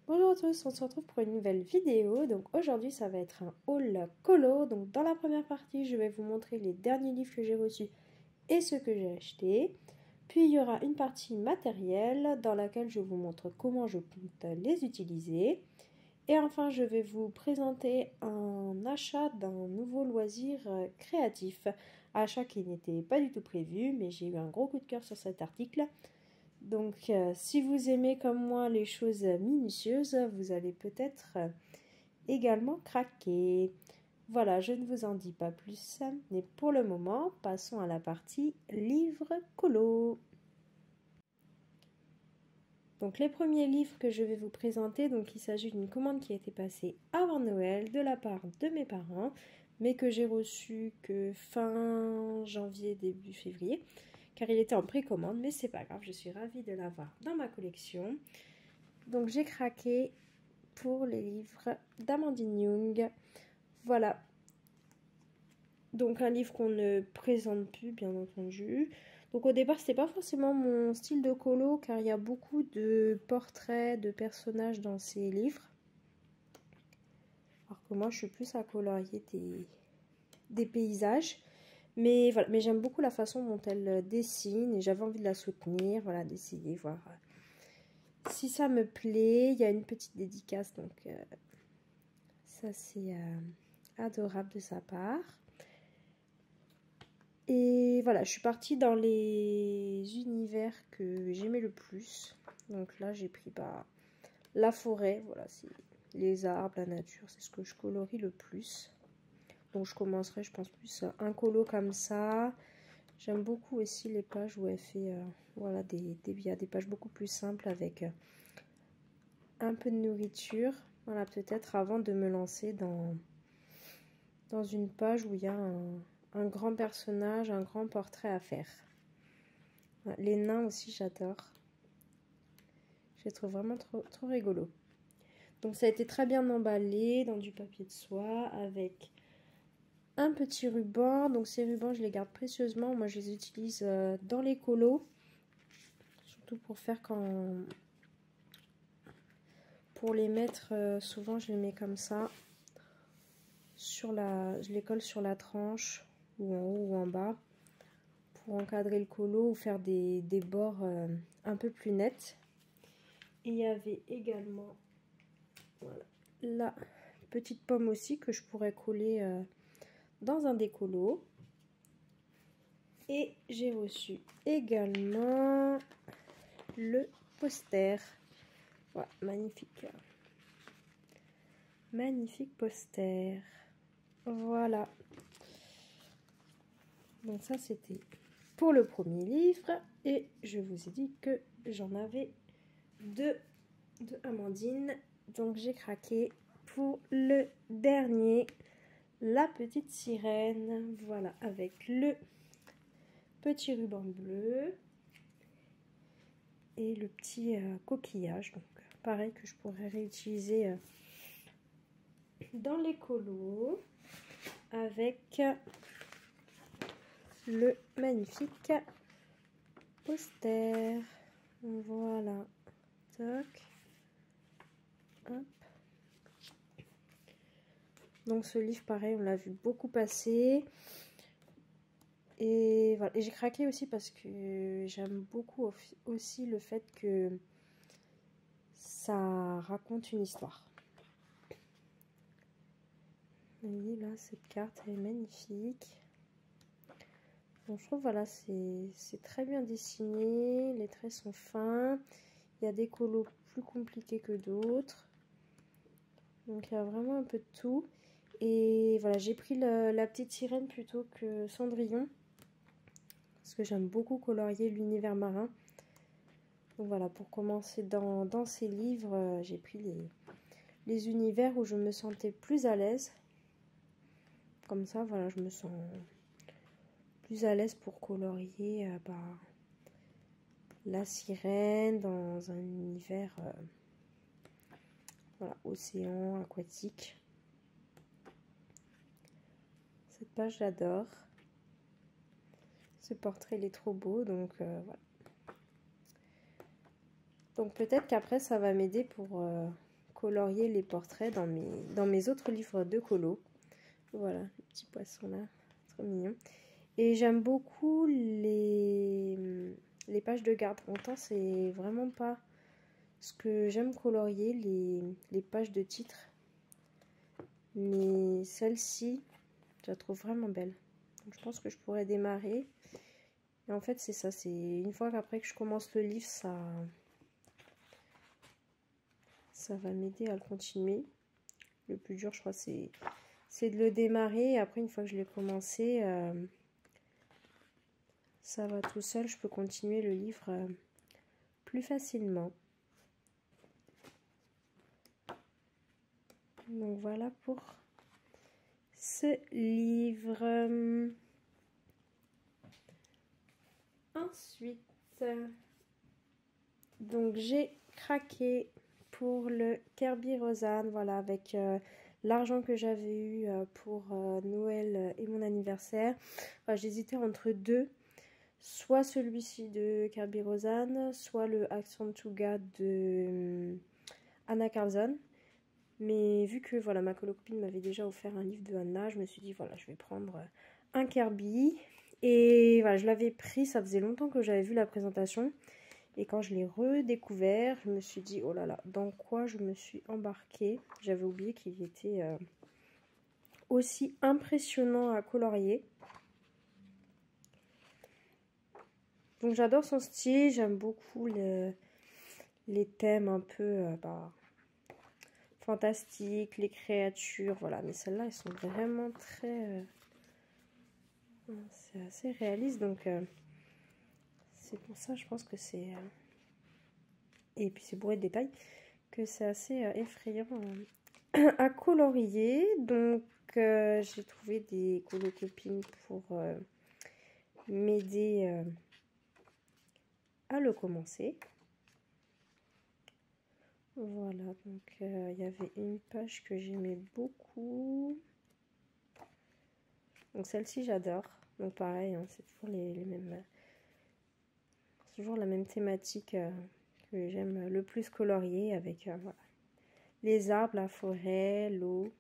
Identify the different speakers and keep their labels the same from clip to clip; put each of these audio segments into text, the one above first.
Speaker 1: Bonjour à tous, on se retrouve pour une nouvelle vidéo. Donc aujourd'hui ça va être un haul colo. Donc dans la première partie je vais vous montrer les derniers livres que j'ai reçus et ceux que j'ai achetés. Puis il y aura une partie matérielle dans laquelle je vous montre comment je compte les utiliser. Et enfin je vais vous présenter un achat d'un nouveau loisir créatif. Achat qui n'était pas du tout prévu, mais j'ai eu un gros coup de cœur sur cet article. Donc, si vous aimez comme moi les choses minutieuses, vous allez peut-être également craquer. Voilà, je ne vous en dis pas plus, mais pour le moment, passons à la partie livres colo. Donc, les premiers livres que je vais vous présenter, donc il s'agit d'une commande qui a été passée avant Noël de la part de mes parents, mais que j'ai reçu que fin janvier, début février. Car il était en précommande, mais c'est pas grave, je suis ravie de l'avoir dans ma collection. Donc j'ai craqué pour les livres d'Amandine Young. Voilà. Donc un livre qu'on ne présente plus, bien entendu. Donc au départ, c'était pas forcément mon style de colo, car il y a beaucoup de portraits de personnages dans ces livres. Alors que moi, je suis plus à colorier des paysages. Mais voilà, mais j'aime beaucoup la façon dont elle dessine et j'avais envie de la soutenir, voilà, d'essayer, voir si ça me plaît. Il y a une petite dédicace, donc ça c'est adorable de sa part. Et voilà, je suis partie dans les univers que j'aimais le plus. Donc là, j'ai pris la forêt, voilà, c'est les arbres, la nature, c'est ce que je colorie le plus. Donc je commencerai, je pense, plus un colo comme ça. J'aime beaucoup aussi les pages où elle fait voilà, il y a des pages beaucoup plus simples avec un peu de nourriture. Voilà, peut-être avant de me lancer dans une page où il y a un grand personnage, un grand portrait à faire. Voilà, les nains aussi, j'adore. Je les trouve vraiment trop rigolo. Donc ça a été très bien emballé dans du papier de soie avec un petit ruban. Donc ces rubans, je les garde précieusement. Moi, je les utilise dans les colos. Surtout pour faire pour les mettre, souvent je les mets comme ça. Je les colle sur la tranche, ou en haut ou en bas. Pour encadrer le colo ou faire des bords un peu plus nets. Et il y avait également voilà, la petite pomme aussi que je pourrais coller dans un des colos. Et j'ai reçu également le poster. Voilà, magnifique. Magnifique poster. Voilà. Donc ça, c'était pour le premier livre. Et je vous ai dit que j'en avais deux de Amandine. Donc j'ai craqué pour le dernier. La petite sirène. Voilà, avec le petit ruban bleu et le petit coquillage. Donc pareil que je pourrais réutiliser dans les colos avec le magnifique poster. Voilà. Toc. Hop. Donc ce livre, pareil, on l'a vu beaucoup passer. Et voilà. Et j'ai craqué aussi parce que j'aime beaucoup aussi le fait que ça raconte une histoire. Vous voyez là, cette carte, elle est magnifique. Donc je trouve, voilà, c'est très bien dessiné. Les traits sont fins. Il y a des colos plus compliqués que d'autres. Donc il y a vraiment un peu de tout. Et voilà, j'ai pris la petite sirène plutôt que Cendrillon. Parce que j'aime beaucoup colorier l'univers marin. Donc voilà, pour commencer dans ces livres, j'ai pris les univers où je me sentais plus à l'aise. Comme ça, voilà, je me sens plus à l'aise pour colorier la sirène dans un univers voilà, océan, aquatique. Cette page, j'adore. Ce portrait, il est trop beau, donc voilà. Donc peut-être qu'après, ça va m'aider pour colorier les portraits dans mes autres livres de colo. Voilà, le petit poisson là, trop mignon. Et j'aime beaucoup les pages de garde. Pourtant, c'est vraiment pas ce que j'aime colorier, les pages de titre. Mais celle-ci, je la trouve vraiment belle. Donc, je pense que je pourrais démarrer. Et en fait, c'est ça. C'est une fois qu'après que je commence le livre, ça va m'aider à le continuer. Le plus dur, je crois, c'est de le démarrer. Et après, une fois que je l'ai commencé, ça va tout seul. Je peux continuer le livre plus facilement. Donc voilà pour ce livre. Ensuite, donc j'ai craqué pour le Kerby Rosanne, voilà, avec l'argent que j'avais eu pour Noël et mon anniversaire. Enfin, j'hésitais entre deux, soit celui-ci de Kerby Rosanne, soit le Accent to God de Anna Carlson. Mais vu que voilà, ma copine m'avait déjà offert un livre de Anna, je me suis dit voilà, je vais prendre un Kerby. Et voilà, je l'avais pris, ça faisait longtemps que j'avais vu la présentation. Et quand je l'ai redécouvert, je me suis dit oh là là, dans quoi je me suis embarquée. J'avais oublié qu'il était aussi impressionnant à colorier. Donc j'adore son style, j'aime beaucoup les thèmes un peu fantastiques, les créatures, voilà. Mais celles-là, elles sont vraiment très... c'est assez réaliste, donc c'est pour ça, je pense que c'est... et puis c'est bourré de détails, que c'est assez effrayant à colorier. Donc j'ai trouvé des colocopines pour m'aider à le commencer. Voilà, donc il y avait une page que j'aimais beaucoup. Donc celle-ci j'adore. Donc pareil, hein, c'est toujours les mêmes. C'est toujours la même thématique que j'aime le plus colorier avec voilà, les arbres, la forêt, l'eau.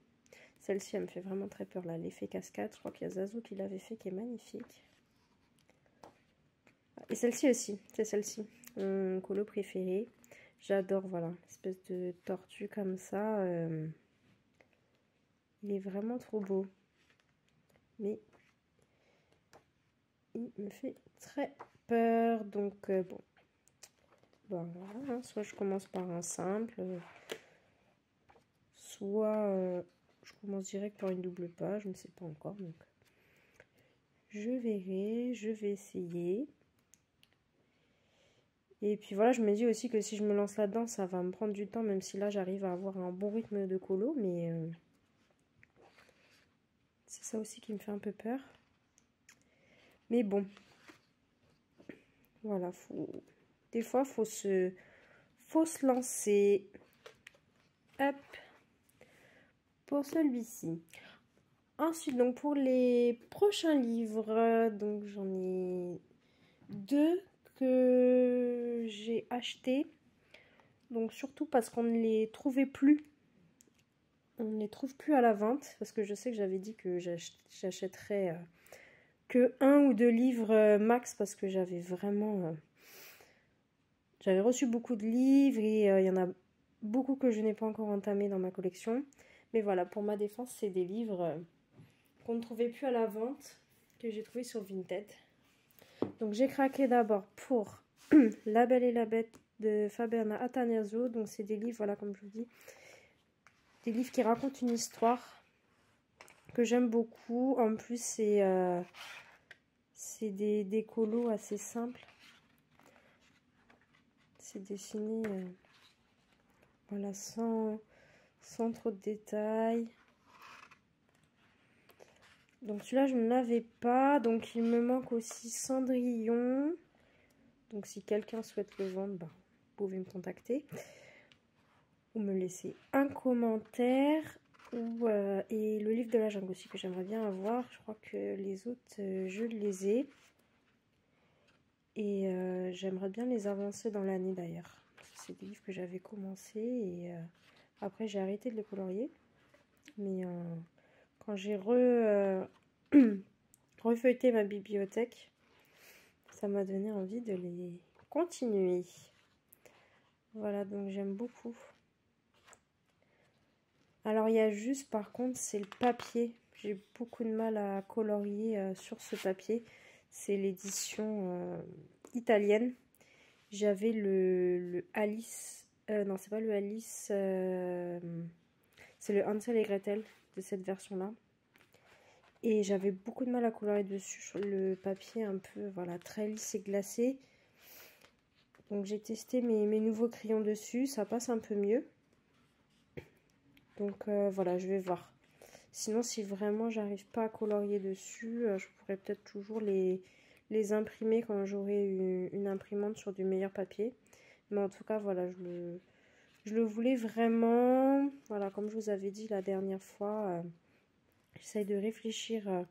Speaker 1: Celle-ci elle me fait vraiment très peur là, l'effet cascade. Je crois qu'il y a Zazu qui l'avait fait, qui est magnifique. Et celle-ci aussi, c'est celle-ci, mon colo préféré. J'adore, voilà, l'espèce de tortue comme ça. Il est vraiment trop beau. Mais il me fait très peur. Donc, bon. Voilà, hein, soit je commence par un simple, soit je commence direct par une double page. Je ne sais pas encore. Donc, je verrai, je vais essayer. Et puis voilà, je me dis aussi que si je me lance là-dedans, ça va me prendre du temps, même si là j'arrive à avoir un bon rythme de colo, mais c'est ça aussi qui me fait un peu peur. Mais bon, voilà, des fois faut se lancer. Hop, pour celui-ci. Ensuite, donc pour les prochains livres, donc j'en ai deux que j'ai achetés. Donc surtout parce qu'on ne les trouvait plus. On ne les trouve plus à la vente. Parce que je sais que j'avais dit que j'achèterais que 1 ou 2 livres max. Parce que j'avais vraiment... j'avais reçu beaucoup de livres. Et il y en a beaucoup que je n'ai pas encore entamé dans ma collection. Mais voilà, pour ma défense, c'est des livres qu'on ne trouvait plus à la vente. Que j'ai trouvé sur Vinted. Donc j'ai craqué d'abord pour La Belle et la Bête de Faberna Attanasio. Donc c'est des livres, voilà, comme je vous dis, des livres qui racontent une histoire que j'aime beaucoup. En plus c'est des colos assez simples. C'est dessiné voilà, sans trop de détails. Donc celui-là je ne l'avais pas. Donc il me manque aussi Cendrillon. Donc si quelqu'un souhaite le vendre, bah, vous pouvez me contacter. Ou me laisser un commentaire. Et le livre de la jungle aussi que j'aimerais bien avoir. Je crois que les autres, je les ai. Et j'aimerais bien les avancer dans l'année d'ailleurs. C'est des livres que j'avais commencé et Après, j'ai arrêté de les colorier. Mais quand j'ai refeuilleté ma bibliothèque, ça m'a donné envie de les continuer. Voilà, donc j'aime beaucoup. Alors, il y a juste, par contre, c'est le papier. J'ai beaucoup de mal à colorier sur ce papier. C'est l'édition italienne. J'avais le Alice... non, c'est pas le Alice... c'est le Hansel et Gretel de cette version-là. Et j'avais beaucoup de mal à colorier dessus sur le papier un peu, voilà, très lisse et glacé. Donc j'ai testé mes nouveaux crayons dessus, ça passe un peu mieux. Donc voilà, je vais voir. Sinon, si vraiment j'arrive pas à colorier dessus, je pourrais peut-être toujours les imprimer quand j'aurai une imprimante sur du meilleur papier. Mais en tout cas, voilà, je le voulais vraiment. Voilà, comme je vous avais dit la dernière fois, j'essaye de réfléchir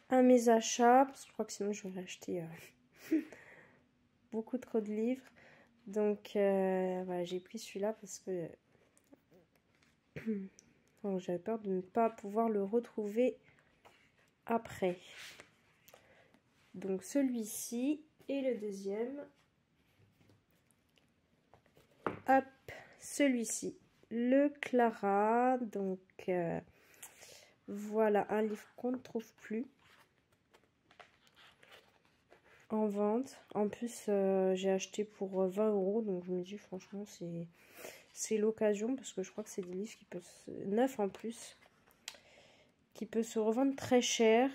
Speaker 1: à mes achats, parce que je crois que sinon j'aurais acheté beaucoup trop de livres. Donc voilà, j'ai pris celui-là parce que j'avais peur de ne pas pouvoir le retrouver après. Donc celui-ci et le deuxième. Hop, celui-ci, le Clara. Donc voilà un livre qu'on ne trouve plus en vente. En plus, j'ai acheté pour 20 €. Donc je me dis franchement, c'est l'occasion parce que je crois que c'est des livres qui peuvent neufs en plus, qui peut se revendre très cher.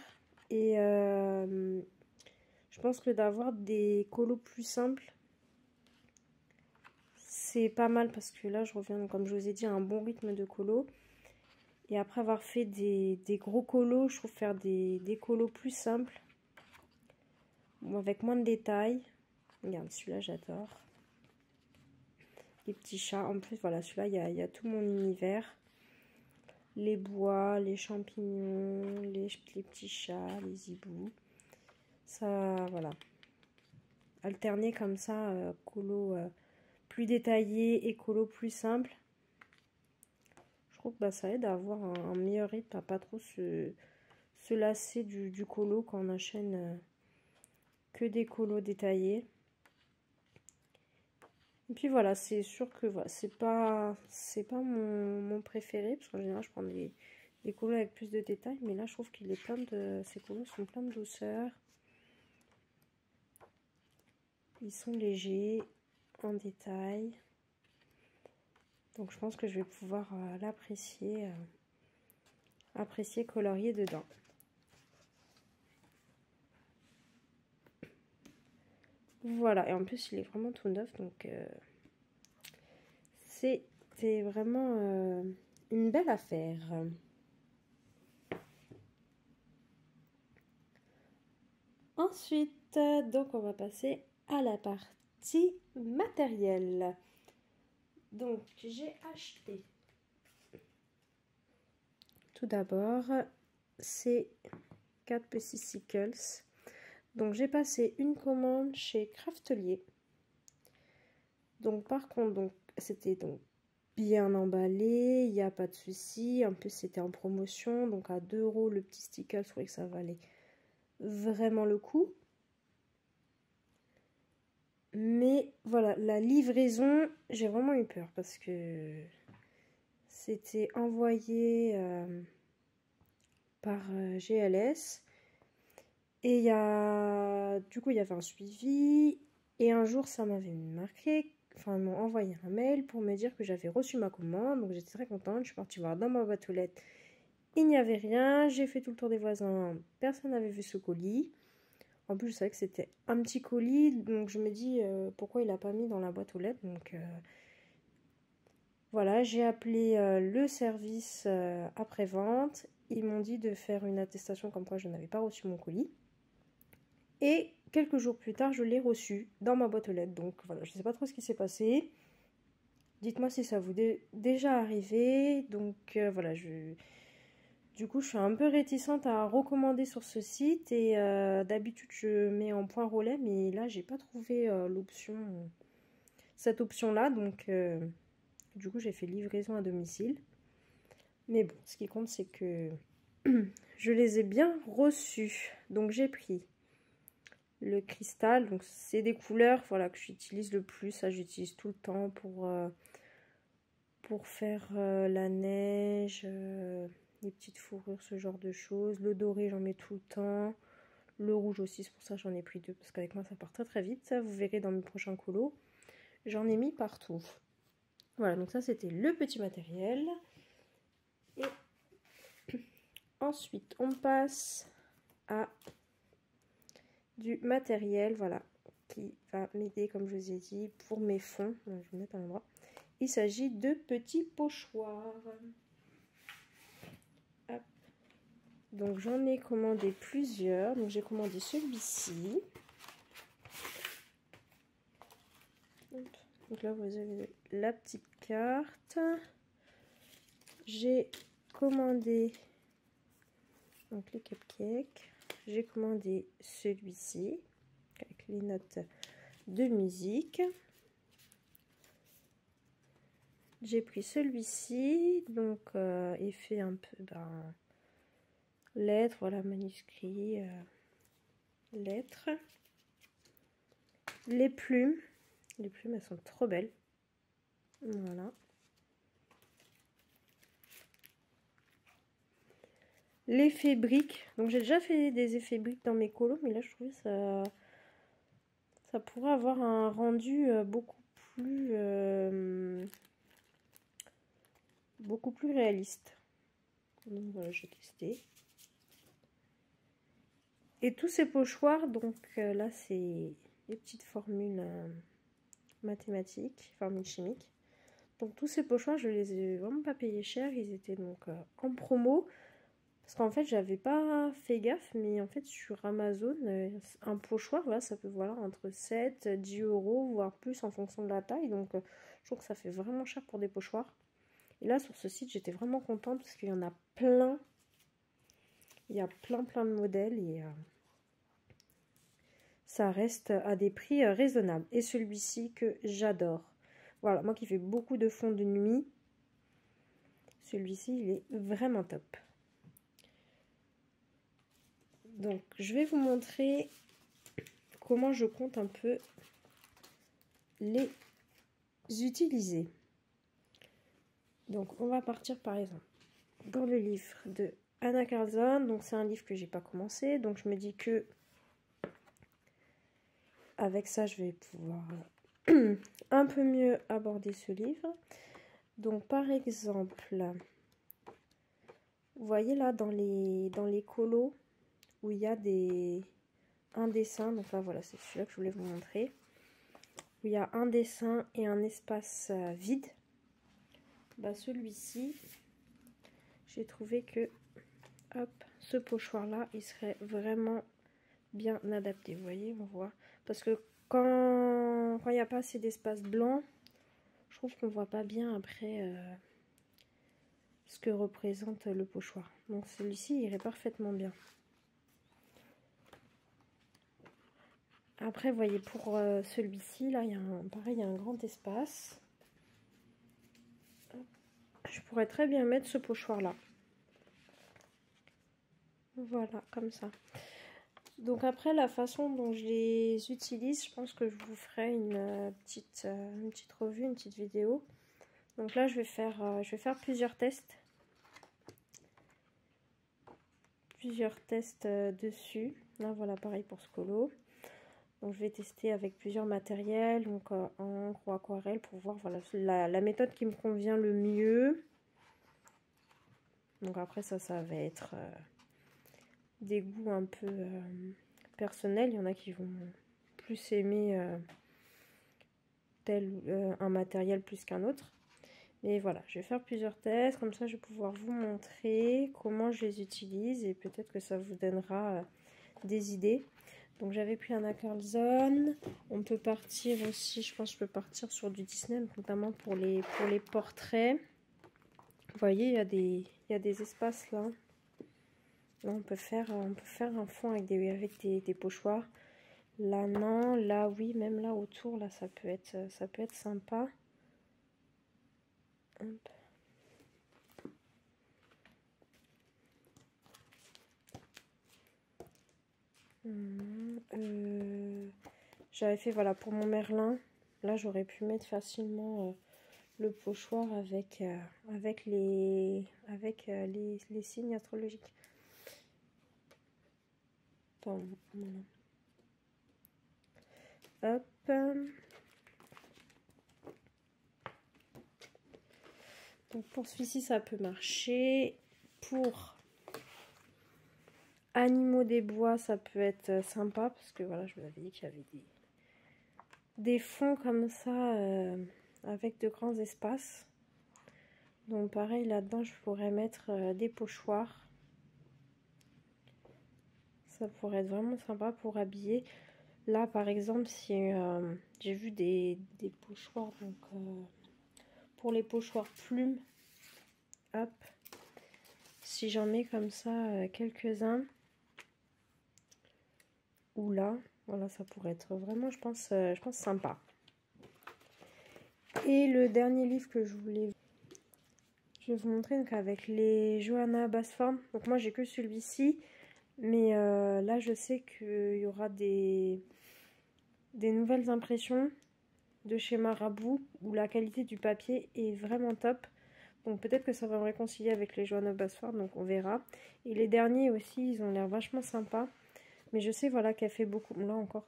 Speaker 1: Et je pense que d'avoir des colos plus simples, c'est pas mal parce que là je reviens, comme je vous ai dit, à un bon rythme de colo. Et après avoir fait des gros colos, je trouve faire des colos plus simples, avec moins de détails. Regarde, celui-là j'adore. Les petits chats, en plus voilà, celui-là il y a tout mon univers. Les bois, les champignons, les petits chats, les hiboux. Ça, voilà. Alterner comme ça, colo plus détaillé et colo plus simple. Je trouve que bah, ça aide à avoir un meilleur rythme, à pas trop se lasser du colo quand on enchaîne que des colos détaillés. Et puis voilà, c'est sûr que voilà, c'est pas mon préféré, parce qu'en général je prends des colos avec plus de détails, mais là je trouve qu'il est plein de, ces colos sont pleins de douceur. Ils sont légers, en détail. Donc je pense que je vais pouvoir l'apprécier, apprécier colorier dedans. Voilà, et en plus il est vraiment tout neuf, donc c'était vraiment une belle affaire. Ensuite, donc on va passer à la partie matérielle. Donc j'ai acheté tout d'abord ces 4 petits sickles. Donc j'ai passé une commande chez Craftelier. Donc par contre, donc c'était donc bien emballé, il n'y a pas de souci. En plus c'était en promotion, donc à 2 € le petit sticker, je trouvais que ça valait vraiment le coup. Mais voilà, la livraison, j'ai vraiment eu peur parce que c'était envoyé par GLS. Et du coup, il y avait un suivi. Et un jour, ça m'avait marqué. Enfin, ils m'ont envoyé un mail pour me dire que j'avais reçu ma commande. Donc, j'étais très contente. Je suis partie voir dans ma boîte aux lettres. Il n'y avait rien. J'ai fait tout le tour des voisins. Personne n'avait vu ce colis. En plus, je savais que c'était un petit colis. Donc, je me dis pourquoi il n'a pas mis dans la boîte aux lettres. Donc, voilà, j'ai appelé le service après-vente. Ils m'ont dit de faire une attestation comme quoi je n'avais pas reçu mon colis. Et quelques jours plus tard, je l'ai reçu dans ma boîte aux lettres. Donc voilà, je ne sais pas trop ce qui s'est passé. Dites-moi si ça vous est déjà arrivé. Donc voilà, du coup, je suis un peu réticente à recommander sur ce site. Et d'habitude, je mets en point relais. Mais là, j'ai pas trouvé cette option-là. Donc Du coup, j'ai fait livraison à domicile. Mais bon, ce qui compte, c'est que je les ai bien reçus. Donc, j'ai pris le cristal. Donc, c'est des couleurs voilà, que j'utilise le plus. Ça, j'utilise tout le temps pour faire la neige, les petites fourrures, ce genre de choses. Le doré, j'en mets tout le temps. Le rouge aussi, c'est pour ça que j'en ai pris 2. Parce qu'avec moi, ça part très très vite. Ça, vous verrez dans mes prochains colos. J'en ai mis partout. Voilà, donc ça, c'était le petit matériel. Et ensuite, on passe à du matériel, voilà, qui va m'aider, comme je vous ai dit, pour mes fonds. Je vais le mettre à l'endroit. Il s'agit de petits pochoirs. Hop. Donc, j'en ai commandé plusieurs. Donc, j'ai commandé celui-ci. Donc là, vous avez la petite carte. J'ai commandé donc les cupcakes. J'ai commandé celui-ci avec les notes de musique. J'ai pris celui-ci, donc il fait un peu lettres, voilà, manuscrit, lettres. Les plumes elles sont trop belles. Voilà. L'effet brique, donc j'ai déjà fait des effets briques dans mes colos, mais là je trouvais ça pourrait avoir un rendu beaucoup plus réaliste. Donc voilà, j'ai testé. Et tous ces pochoirs, donc là c'est des petites formules mathématiques, formules chimiques. Donc tous ces pochoirs, je les ai vraiment pas payés cher, ils étaient donc en promo. Parce qu'en fait, j'avais pas fait gaffe, mais en fait, sur Amazon, un pochoir, là, ça peut voilà, entre 7, 10 euros, voire plus en fonction de la taille. Donc, je trouve que ça fait vraiment cher pour des pochoirs. Et là, sur ce site, j'étais vraiment contente parce qu'il y en a plein. Il y a plein de modèles et ça reste à des prix raisonnables. Et celui-ci que j'adore. Voilà, moi qui fais beaucoup de fonds de nuit, celui-ci, il est vraiment top. Donc, je vais vous montrer comment je compte un peu les utiliser. Donc, on va partir par exemple dans le livre de Anna Carlson. Donc, c'est un livre que j'ai pas commencé. Donc, je me dis que avec ça, je vais pouvoir un peu mieux aborder ce livre. Donc, par exemple, vous voyez là dans les colos où il y a un dessin. Donc là, voilà, c'est celui-là que je voulais vous montrer. Où il y a un dessin et un espace vide. Bah, celui-ci, j'ai trouvé que hop, ce pochoir là il serait vraiment bien adapté. Vous voyez, on voit, parce que quand il n'y a pas assez d'espace blanc, je trouve qu'on voit pas bien après ce que représente le pochoir. Donc celui-ci irait parfaitement bien. Après, vous voyez, pour celui-ci là, il y a pareil, il y a un grand espace. Je pourrais très bien mettre ce pochoir là. Voilà, comme ça. Donc après, la façon dont je les utilise, je pense que je vous ferai une petite revue, une petite vidéo. Donc là, je vais faire plusieurs tests. Dessus. Là, voilà, pareil pour ce colo. Donc je vais tester avec plusieurs matériels, donc encre ou aquarelle, pour voir voilà, la méthode qui me convient le mieux. Donc après, ça va être des goûts un peu personnels. Il y en a qui vont plus aimer un matériel plus qu'un autre. Mais voilà, je vais faire plusieurs tests. Comme ça, je vais pouvoir vous montrer comment je les utilise. Et peut-être que ça vous donnera des idées. Donc j'avais pris un Carlson. On peut partir aussi, je pense que je peux partir sur du Disney, notamment pour les portraits. Vous voyez, il y a des espaces là. Là, on peut faire un fond avec des pochoirs. Là, non. Là, oui. Même là, autour, là, ça peut être sympa. J'avais fait, voilà, pour mon Merlin. Là, j'aurais pu mettre facilement le pochoir avec, les signes astrologiques. Attends, voilà. Hop. Donc pour celui-ci, ça peut marcher. Pour animaux des bois, ça peut être sympa. Parce que voilà, je vous avais dit qu'il y avait des fonds comme ça avec de grands espaces. Donc pareil, là-dedans, je pourrais mettre des pochoirs. Ça pourrait être vraiment sympa pour habiller. Là, par exemple, si j'ai vu des pochoirs, donc pour les pochoirs plumes, hop, si j'en mets comme ça quelques-uns, ou là, voilà, ça pourrait être vraiment, je pense sympa. Et le dernier livre que je vais vous montrer, donc avec les Johanna basse forme. Donc moi, j'ai que celui-ci, mais là, je sais qu'il y aura des nouvelles impressions de chez Marabout où la qualité du papier est vraiment top. Donc peut-être que ça va me réconcilier avec les Johanna basse forme, donc on verra. Et les derniers aussi, ils ont l'air vachement sympas. Mais je sais, voilà, qu'elle fait beaucoup. Là encore,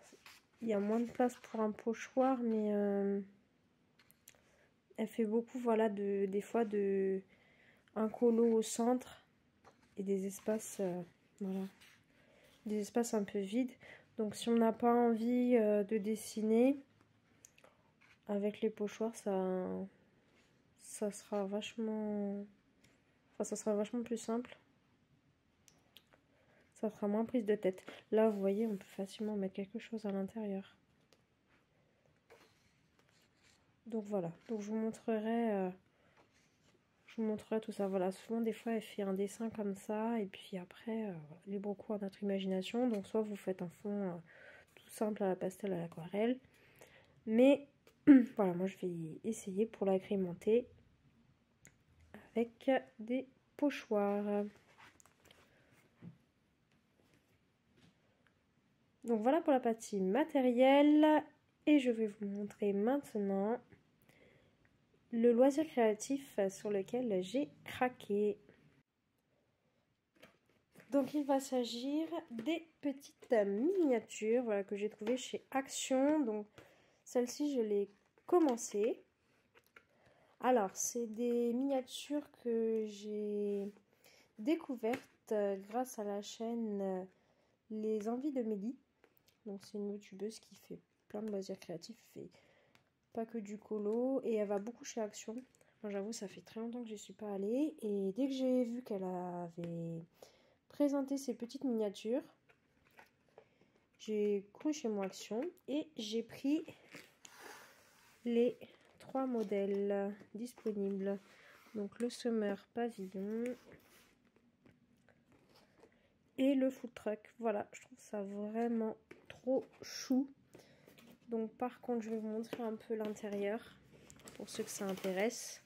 Speaker 1: il y a moins de place pour un pochoir, mais elle fait beaucoup, voilà, des fois un colo au centre et des espaces, voilà, des espaces un peu vides. Donc si on n'a pas envie de dessiner avec les pochoirs, ça sera vachement, enfin, ça sera vachement plus simple. Ça fera moins prise de tête. Là, vous voyez, on peut facilement mettre quelque chose à l'intérieur. Donc voilà. Donc je vous montrerai tout ça. Voilà, souvent des fois elle fait un dessin comme ça et puis après libre cours à notre imagination. Donc soit vous faites un fond tout simple à la pastel, à l'aquarelle. Mais voilà, moi je vais essayer pour l'agrémenter avec des pochoirs. Donc voilà pour la partie matérielle. Et je vais vous montrer maintenant le loisir créatif sur lequel j'ai craqué. Donc il va s'agir des petites miniatures, voilà, que j'ai trouvées chez Action. Donc celle-ci, je l'ai commencée. Alors c'est des miniatures que j'ai découvertes grâce à la chaîne Les Envies de Mélie. Donc c'est une youtubeuse qui fait plein de loisirs créatifs, fait pas que du colo, et elle va beaucoup chez Action. Moi j'avoue, ça fait très longtemps que je n'y suis pas allée, et dès que j'ai vu qu'elle avait présenté ces petites miniatures, j'ai couru chez moi Action et j'ai pris les 3 modèles disponibles. Donc le Summer Pavillon et le Food Truck. Voilà, je trouve ça vraiment trop chou. Donc par contre, je vais vous montrer un peu l'intérieur pour ceux que ça intéresse.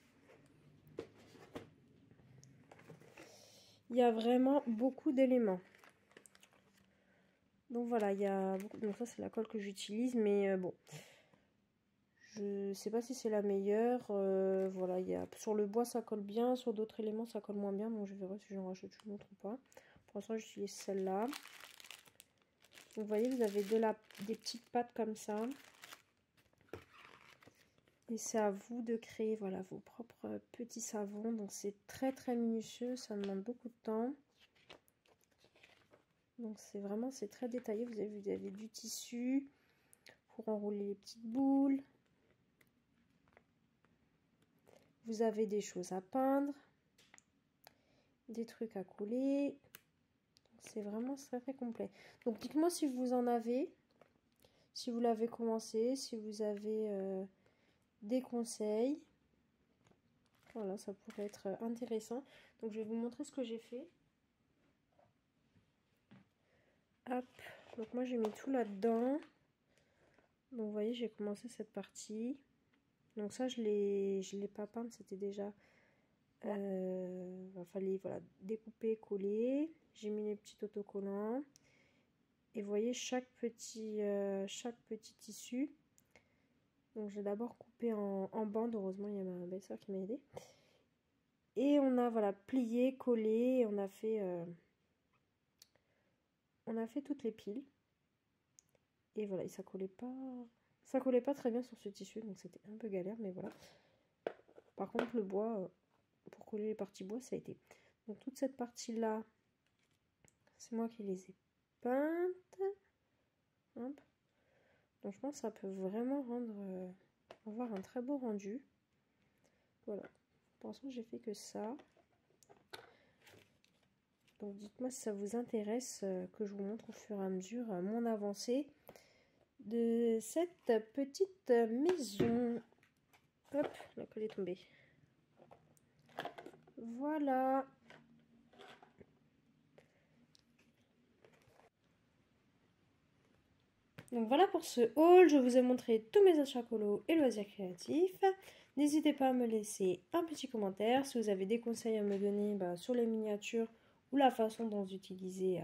Speaker 1: Il y a vraiment beaucoup d'éléments. Donc voilà, il y a beaucoup... Donc ça c'est la colle que j'utilise, mais bon, je sais pas si c'est la meilleure. Voilà, il y a... sur le bois ça colle bien, sur d'autres éléments ça colle moins bien. Bon, je verrai si j'en rachète une autre ou pas. Pour l'instant j'utilise celle-là. Vous voyez, vous avez des petites pattes comme ça. Et c'est à vous de créer, voilà, vos propres petits savons. Donc c'est très très minutieux, ça demande beaucoup de temps. Donc c'est très détaillé. Vous avez du tissu pour enrouler les petites boules. Vous avez des choses à peindre, des trucs à coller. C'est vraiment très très complet. Donc dites-moi si vous en avez, si vous l'avez commencé, si vous avez des conseils. Voilà, ça pourrait être intéressant. Donc je vais vous montrer ce que j'ai fait. Hop, donc moi j'ai mis tout là-dedans. Donc vous voyez, j'ai commencé cette partie. Donc ça je l'ai pas peinte, c'était déjà il fallait, voilà, découper, coller. J'ai mis les petits autocollants. Et vous voyez chaque petit tissu. Donc j'ai d'abord coupé en bande, heureusement il y a ma belle-sœur qui m'a aidé. Et on a voilà plié, collé, et on a fait toutes les piles. Et voilà, et ça collait pas très bien sur ce tissu, donc c'était un peu galère, mais voilà. Par contre le bois, pour coller les parties bois, ça a été. Donc toute cette partie-là, c'est moi qui les ai peintes. Hop. Donc je pense que ça peut vraiment avoir un très beau rendu. Voilà. Pour l'instant, j'ai fait que ça. Donc dites-moi si ça vous intéresse que je vous montre au fur et à mesure mon avancée de cette petite maison. Hop, la colle est tombée. Voilà. Donc voilà pour ce haul, je vous ai montré tous mes achats colo et loisirs créatifs. N'hésitez pas à me laisser un petit commentaire si vous avez des conseils à me donner sur les miniatures ou la façon dont vous utilisez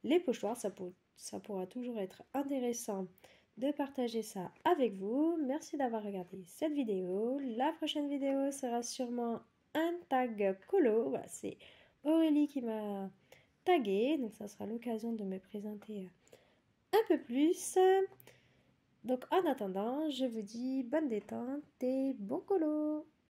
Speaker 1: les pochoirs. Ça pourra toujours être intéressant de partager ça avec vous. Merci d'avoir regardé cette vidéo. La prochaine vidéo sera sûrement un tag colo. C'est Aurélie qui m'a tagué, donc ça sera l'occasion de me présenter un peu plus. Donc en attendant, je vous dis bonne détente et bon colo.